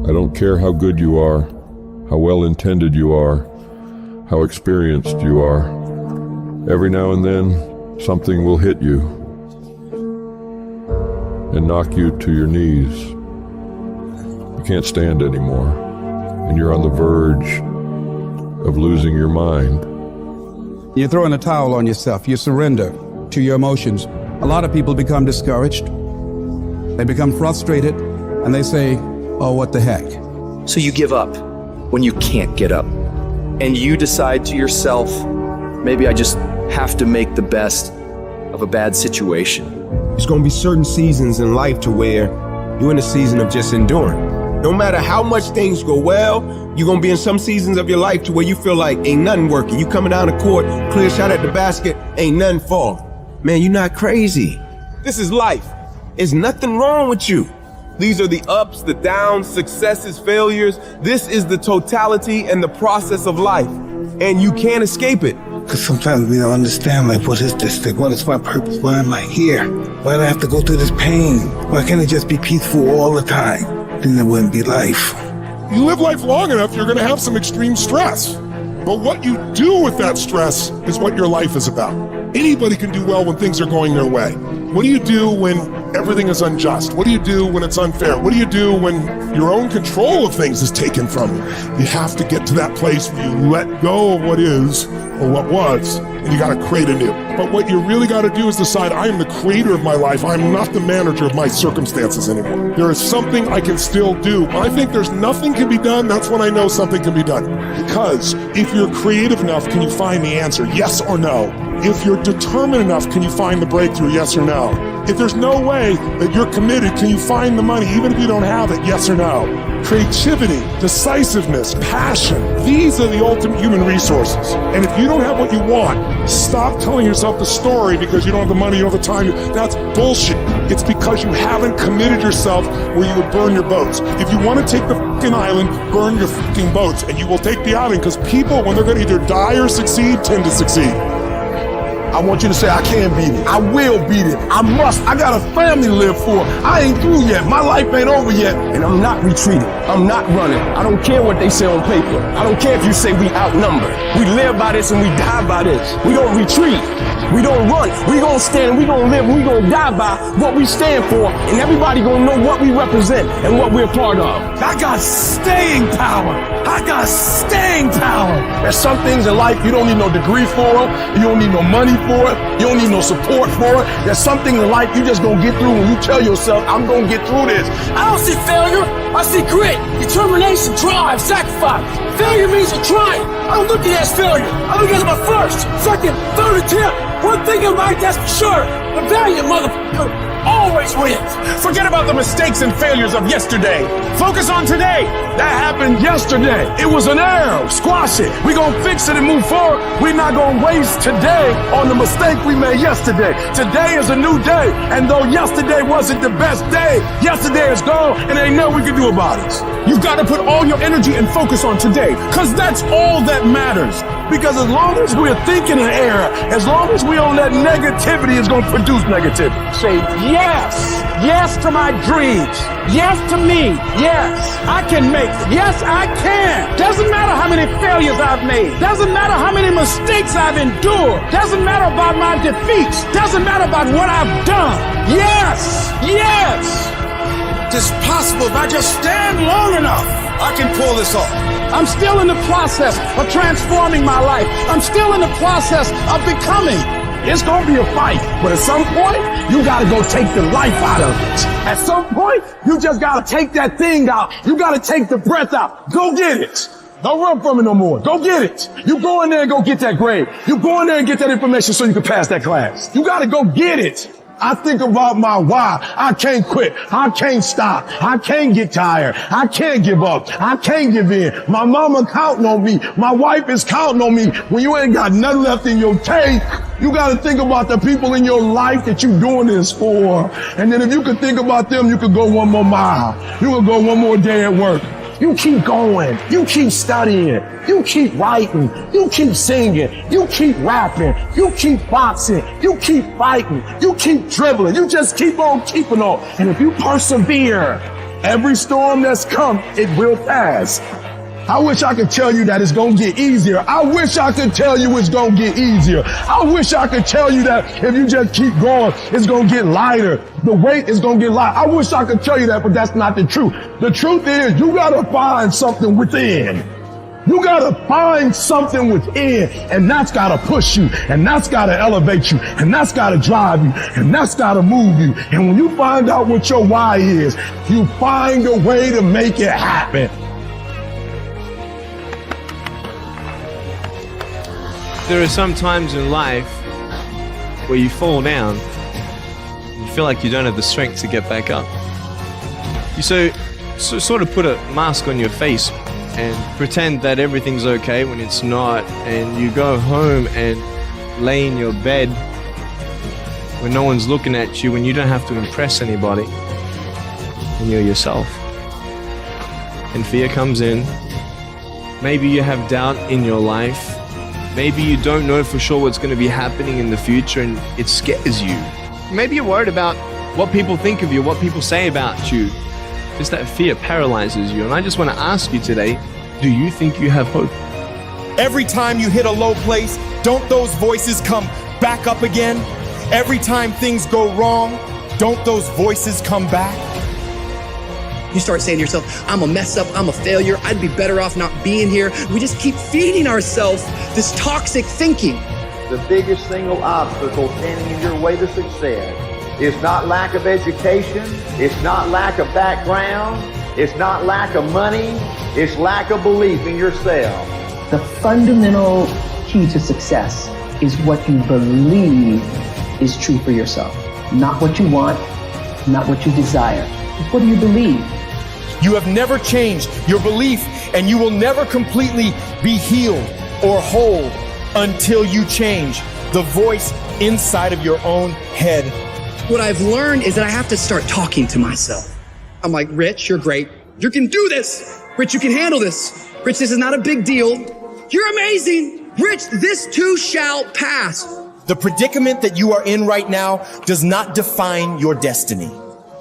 I don't care how good you are, how well-intended you are, how experienced you are. Every now and then, something will hit you and knock you to your knees. You can't stand anymore, and you're on the verge of losing your mind. You throw in a towel on yourself. You surrender to your emotions. A lot of people become discouraged. They become frustrated, and they say, oh, what the heck? So you give up when you can't get up. And you decide to yourself, maybe I just have to make the best of a bad situation. There's gonna be certain seasons in life to where you're in a season of just enduring. No matter how much things go well, you're gonna be in some seasons of your life to where you feel like ain't nothing working. You coming down the court, clear shot at the basket, ain't nothing falling. Man, you're not crazy. This is life. There's nothing wrong with you. These are the ups, the downs, successes, failures. This is the totality and the process of life. And you can't escape it. Because sometimes we don't understand, like, what is this thing? What is my purpose? Why am I here? Why do I have to go through this pain? Why can't it just be peaceful all the time? Then it wouldn't be life. You live life long enough, you're going to have some extreme stress. But what you do with that stress is what your life is about. Anybody can do well when things are going their way. What do you do when everything is unjust? What do you do when it's unfair? What do you do when your own control of things is taken from you? You have to get to that place where you let go of what is or what was, and you got to create anew. But what you really got to do is decide, I am the creator of my life. I'm not the manager of my circumstances anymore. There is something I can still do. When I think there's nothing can be done, that's when I know something can be done. Because if you're creative enough, can you find the answer? Yes or no? If you're determined enough, can you find the breakthrough? Yes or no? If there's no way that you're committed, can you find the money even if you don't have it? Yes or no? Creativity, decisiveness, passion, these are the ultimate human resources. And if you don't have what you want, stop telling yourself the story because you don't have the money, you don't have the time. That's bullshit. It's because you haven't committed yourself where you would burn your boats. If you want to take the fucking island, burn your fucking boats, and you will take the island, because people, when they're going to either die or succeed, tend to succeed. I want you to say, I can beat it. I will beat it. I must. I got a family to live for. I ain't through yet. My life ain't over yet. And I'm not retreating. I'm not running. I don't care what they say on paper. I don't care if you say we outnumbered. We live by this and we die by this. We don't retreat. We don't run. We gonna stand, we gonna live, we gonna die by what we stand for, and everybody gonna know what we represent and what we're part of. I got staying power. I got staying power. There's some things in life you don't need no degree for, you don't need no money for it, you don't need no support for it. There's something in life you just gonna get through when you tell yourself, I'm gonna get through this. I don't see failure. I see grit, determination, drive, sacrifice. Failure means you're trying. I don't look at it as failure. I look at it as my first, second, third attempt. One thing in life, that's for sure. The valiant motherfucker always wins. Forget about the mistakes and failures of yesterday. Focus on today. That happened yesterday. It was an error. Squash it. We gonna fix it and move forward. We're not gonna waste today on the mistake we made yesterday. Today is a new day. And though yesterday wasn't the best day, yesterday is gone and ain't nothing we can do about it. You gotta put all your energy and focus on today, because that's all that matters. Because as long as we're thinking in error, as long as we don't let negativity is gonna produce negativity. Say yes. Yes to my dreams. Yes to me. Yes, I can make it. Yes, I can. Doesn't matter how many failures I've made. Doesn't matter how many mistakes I've endured. Doesn't matter about my defeats. Doesn't matter about what I've done. Yes. Yes. It's possible if I just stand long enough. I can pull this off. I'm still in the process of transforming my life. I'm still in the process of becoming. It's gonna be a fight, but at some point, you gotta go take the life out of it. At some point, you just gotta take that thing out. You gotta take the breath out. Go get it. Don't run from it no more. Go get it. You go in there and go get that grade. You go in there and get that information so you can pass that class. You gotta go get it. I think about my why. I can't quit. I can't stop. I can't get tired. I can't give up. I can't give in. My mama counting on me. My wife is counting on me. When you ain't got nothing left in your tank, you got to think about the people in your life that you're doing this for. And then if you could think about them, you could go one more mile. You could go one more day at work. You keep going. You keep studying. You keep writing. You keep singing. You keep rapping. You keep boxing. You keep fighting. You keep dribbling. You just keep on keeping on. And if you persevere, Every storm that's come, it will pass. I wish I could tell you that it's gonna get easier. I wish I could tell you it's gonna get easier. I wish I could tell you that if you just keep going, it's gonna get lighter. The weight is gonna get light. I wish I could tell you that, but that's not the truth. The truth is you gotta find something within. You gotta find something within, and that's gotta push you, and that's gotta elevate you, and that's gotta drive you, and that's gotta move you. And when you find out what your why is, you find a way to make it happen. There are some times in life where you fall down and you feel like you don't have the strength to get back up. You so sort of put a mask on your face and pretend that everything's okay when it's not, and you go home and lay in your bed when no one's looking at you, when you don't have to impress anybody, and you're yourself. And fear comes in. Maybe you have doubt in your life. Maybe you don't know for sure what's going to be happening in the future and it scares you. Maybe you're worried about what people think of you, what people say about you. Just that fear paralyzes you. And I just want to ask you today, do you think you have hope? Every time you hit a low place, don't those voices come back up again? Every time things go wrong, don't those voices come back? You start saying to yourself, I'm a mess up, I'm a failure, I'd be better off not being here. We just keep feeding ourselves this toxic thinking. The biggest single obstacle standing in your way to success is not lack of education, it's not lack of background, it's not lack of money, it's lack of belief in yourself. The fundamental key to success is what you believe is true for yourself. Not what you want, not what you desire. What do you believe? You have never changed your belief, and you will never completely be healed or whole until you change the voice inside of your own head. What I've learned is that I have to start talking to myself. I'm like, Rich, you're great. You can do this. Rich, you can handle this. Rich, this is not a big deal. You're amazing. Rich, this too shall pass. The predicament that you are in right now does not define your destiny.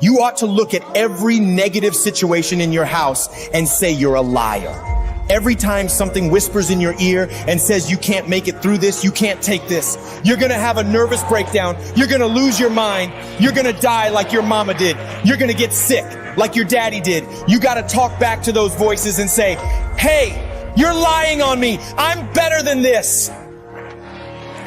You ought to look at every negative situation in your house and say you're a liar. Every time something whispers in your ear and says you can't make it through this, you can't take this, you're gonna have a nervous breakdown, you're gonna lose your mind, you're gonna die like your mama did, you're gonna get sick like your daddy did. You gotta talk back to those voices and say, hey, you're lying on me, I'm better than this.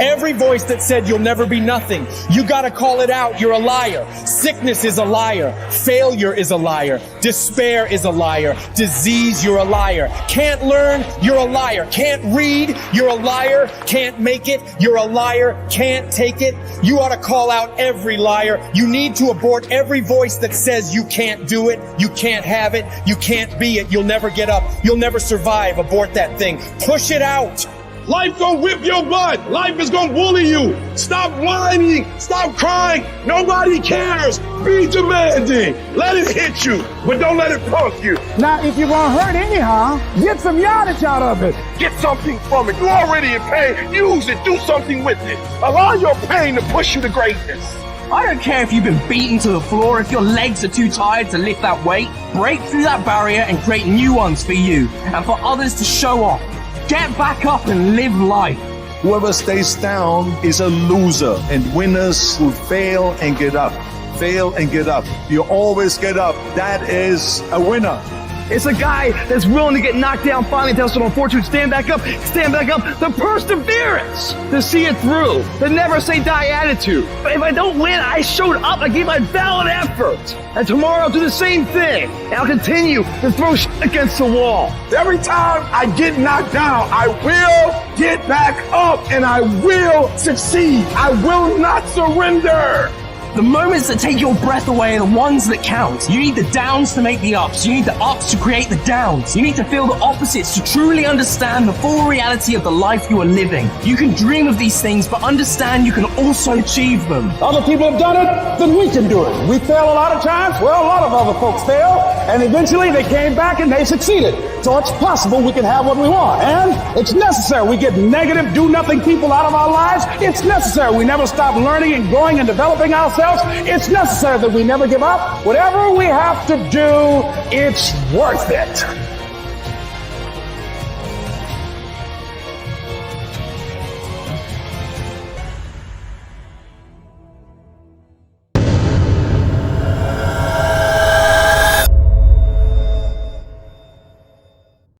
Every voice that said you'll never be nothing, you gotta call it out. You're a liar. Sickness is a liar. Failure is a liar. Despair is a liar. Disease, you're a liar. Can't learn, you're a liar. Can't read, you're a liar. Can't make it, you're a liar. Can't take it. You ought to call out every liar. You need to abort every voice that says you can't do it, you can't have it, you can't be it, you'll never get up, you'll never survive. Abort that thing. Push it out. Life gonna whip your butt. Life is gonna bully you. Stop whining. Stop crying. Nobody cares. Be demanding. Let it hit you, but don't let it punk you. Now, if you're gonna hurt anyhow, get some yardage out of it. Get something from it. You're already in pain. Use it. Do something with it. Allow your pain to push you to greatness. I don't care if you've been beaten to the floor, if your legs are too tired to lift that weight. Break through that barrier and create new ones for you and for others to show off. Get back up and live life. Whoever stays down is a loser, and winners will fail and get up. Fail and get up. You always get up. That is a winner. It's a guy that's willing to get knocked down, finally test on fortune, stand back up, the perseverance to see it through, the never say die attitude. But if I don't win, I showed up, I gave my valid effort. And tomorrow I'll do the same thing. And I'll continue to throw shit against the wall. Every time I get knocked down, I will get back up and I will succeed. I will not surrender. The moments that take your breath away are the ones that count. You need the downs to make the ups. You need the ups to create the downs. You need to feel the opposites to truly understand the full reality of the life you are living. You can dream of these things, but understand you can also achieve them. Other people have done it, then we can do it. We fail a lot of times. Well, a lot of other folks fail, and eventually they came back and they succeeded. So it's possible we can have what we want. And it's necessary we get negative, do-nothing people out of our lives. It's necessary we never stop learning and growing and developing ourselves. ourselves. It's necessary that we never give up. Whatever we have to do, it's worth it.